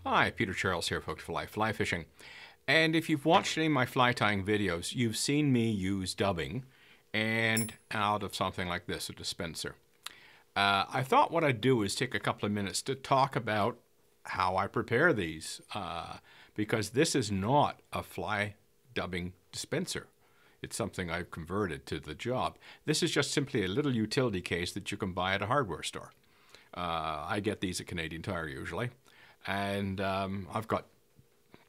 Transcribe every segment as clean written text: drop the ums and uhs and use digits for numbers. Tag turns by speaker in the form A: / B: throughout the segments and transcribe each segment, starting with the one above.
A: Hi, Peter Charles here, folks, for Life Fly Fishing. And if you've watched any of my fly tying videos, you've seen me use dubbing and out of something like this, a dispenser. I thought what I'd do is take a couple of minutes to talk about how I prepare these, because this is not a fly dubbing dispenser. It's something I've converted to the job. This is just simply a little utility case that you can buy at a hardware store. I get these at Canadian Tire usually. And I've got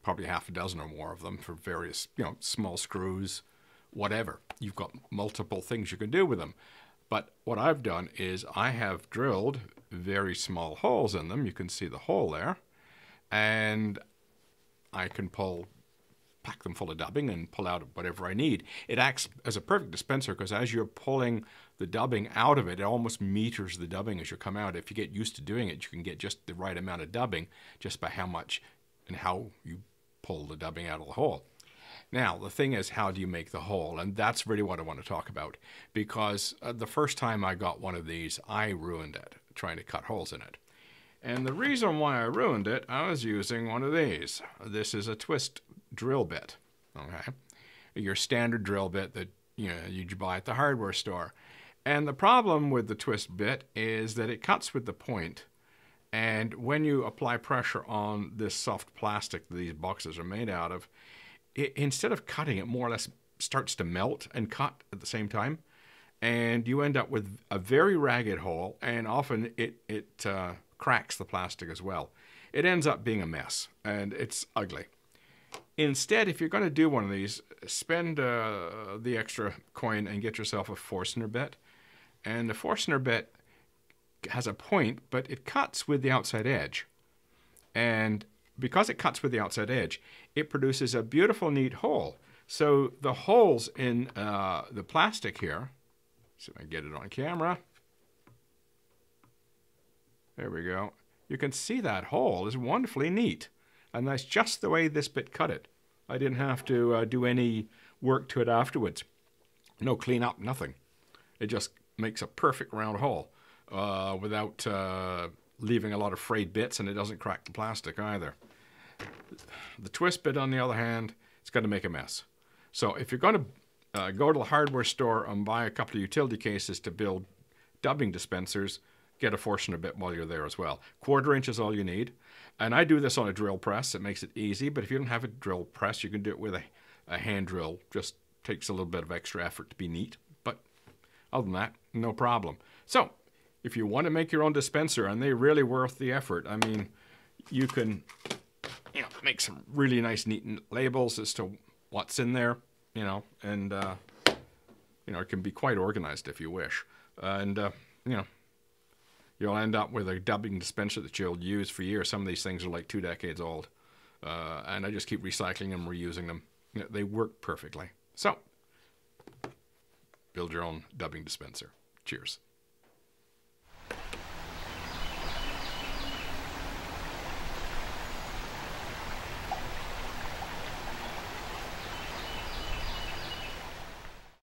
A: probably half a dozen or more of them for various, small screws, whatever. You've got multiple things you can do with them. But what I've done is I have drilled very small holes in them. You can see the hole there. And I can pack them full of dubbing and pull out whatever I need. It acts as a perfect dispenser because as you're pulling the dubbing out of it, it almost meters the dubbing as you come out. If you get used to doing it, you can get just the right amount of dubbing just by how much and how you pull the dubbing out of the hole. Now, the thing is, how do you make the hole? And that's really what I want to talk about, because the first time I got one of these, I ruined it trying to cut holes in it. And the reason why I ruined it, I was using one of these. This is a twist drill bit, okay? Your standard drill bit that you buy at the hardware store. And the problem with the twist bit is that it cuts with the point, and when you apply pressure on this soft plastic that these boxes are made out of, instead of cutting, it more or less starts to melt and cut at the same time, and you end up with a very ragged hole, and often it cracks the plastic as well. It ends up being a mess, and it's ugly. Instead, if you're going to do one of these, spend the extra coin and get yourself a Forstner bit. And the Forstner bit has a point, but it cuts with the outside edge. And because it cuts with the outside edge, it produces a beautiful, neat hole. So the holes in the plastic here, see if I can get it on camera. There we go. You can see that hole is wonderfully neat. And that's just the way this bit cut it. I didn't have to do any work to it afterwards. No cleanup, nothing. It just makes a perfect round hole without leaving a lot of frayed bits, and it doesn't crack the plastic either. The twist bit, on the other hand, it's going to make a mess. So if you're going to go to the hardware store and buy a couple of utility cases to build dubbing dispensers, get a Forstner bit while you're there as well. 1/4 inch is all you need. And I do this on a drill press. It makes it easy, but if you don't have a drill press, you can do it with a hand drill. Just takes a little bit of extra effort to be neat. But other than that, no problem. So if you want to make your own dispenser, and they're really worth the effort, I mean, you can make some really nice, neat labels as to what's in there, and it can be quite organized if you wish. And, you'll end up with a dubbing dispenser that you'll use for years. Some of these things are like 2 decades old. And I just keep recycling them, reusing them. They work perfectly. So, build your own dubbing dispenser. Cheers.